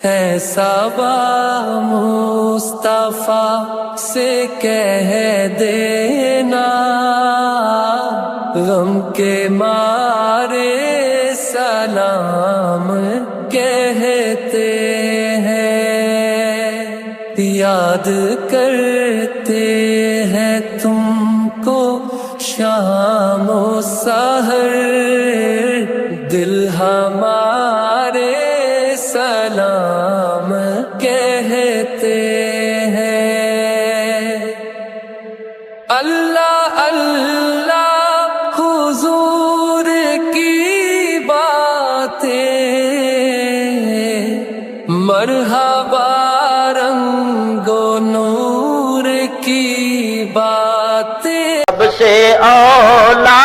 ہے صبا مصطفیٰ سے کہہ دینا، غم کے مارے سلام کہتے ہیں، یاد کرتے ہیں تم کو شام و سحر، دل ہمارے سلام کہتے ہیں۔ اللہ اللہ حضور کی باتیں، مرحبا رنگ و نور کی باتیں، سب سے اولا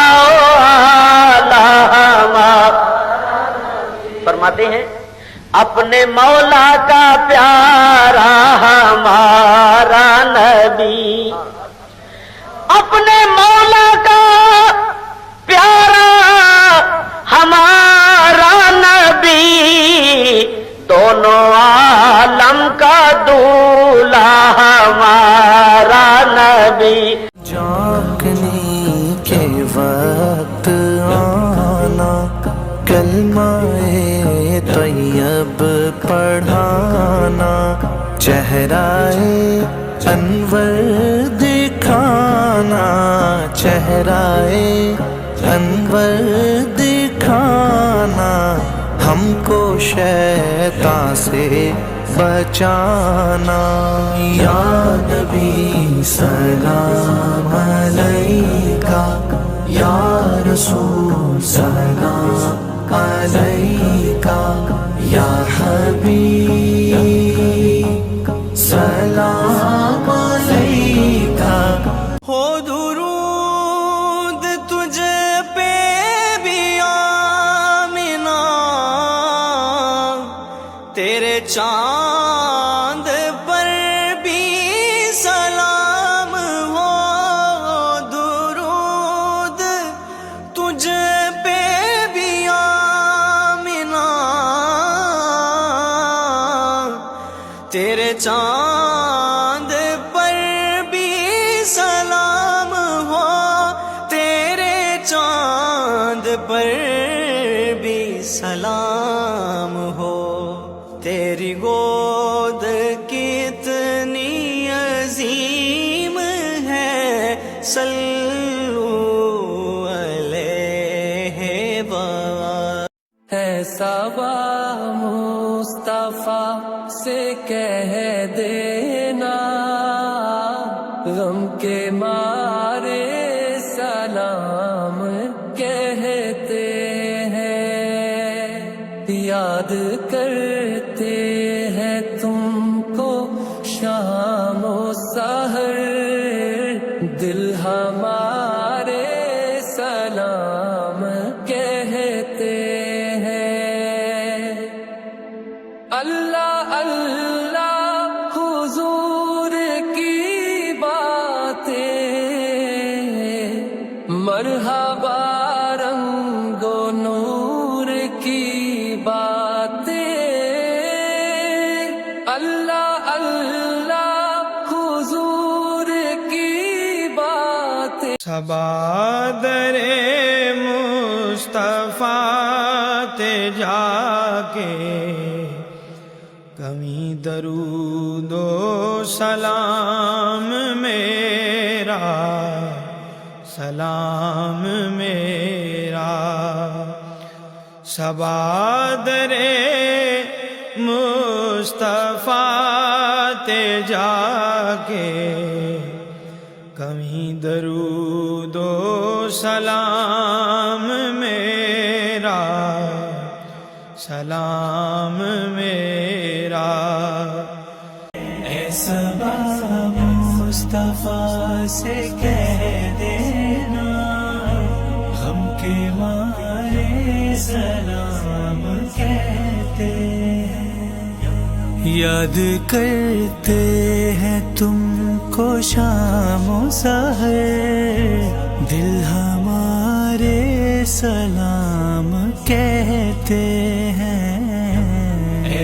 فرماتے ہیں اپنے مولا کا پیارا ہمارا نبی، اپنے مولا کا پیارا ہمارا نبی، دونوں عالم کا دولہا ہمارا نبی۔ جاگنے کے وقت آنا، کلمہ طیب پڑھانا، چہرائے انور دکھانا، چہرائے انور دکھانا، ہم کو شیطان سے بچانا۔ یا نبی سلام علیکہ، یا رسول سلام علیکہ، یا حبیب سلام علیکہ۔ ہو درود تجھ پہ بھی آمنہ، تیرے چاند پر بھی سلام ہو، درود تجھ پہ بھی آمنہ، تیرے چاند پر بھی سلام ہو، تیرے چاند پر بھی سلام ہو، تیری گود کتنی عظیم ہے، صلو علیہ وآلہ۔ ہے صبا مصطفیٰ سے کہہ دینا، غم کے مارے سلام کہتے ہیں، یاد کرتے ہیں تم کو شام و سحر، دل ہمارے سلام کہتے ہیں۔ اللہ اللہ حضور کی باتیں، مرحبا رنگ و نور کی باتیں، اللہ اللہ حضور کی باتیں۔ صبادر مصطفیٰ تے جا کے، کمی درود و سلام میرا، سلام میرا، صبادر مصطفیٰ تے جا کے، کمی درود و سلام میرا، سلام میرا۔ اے صبا مصطفیٰ سے کہہ دینا، غم کے مارے سلام کہتے ہیں، یاد کرتے ہیں تم کو شام و سحر، دل ہمارے سلام کہتے ہیں۔ اے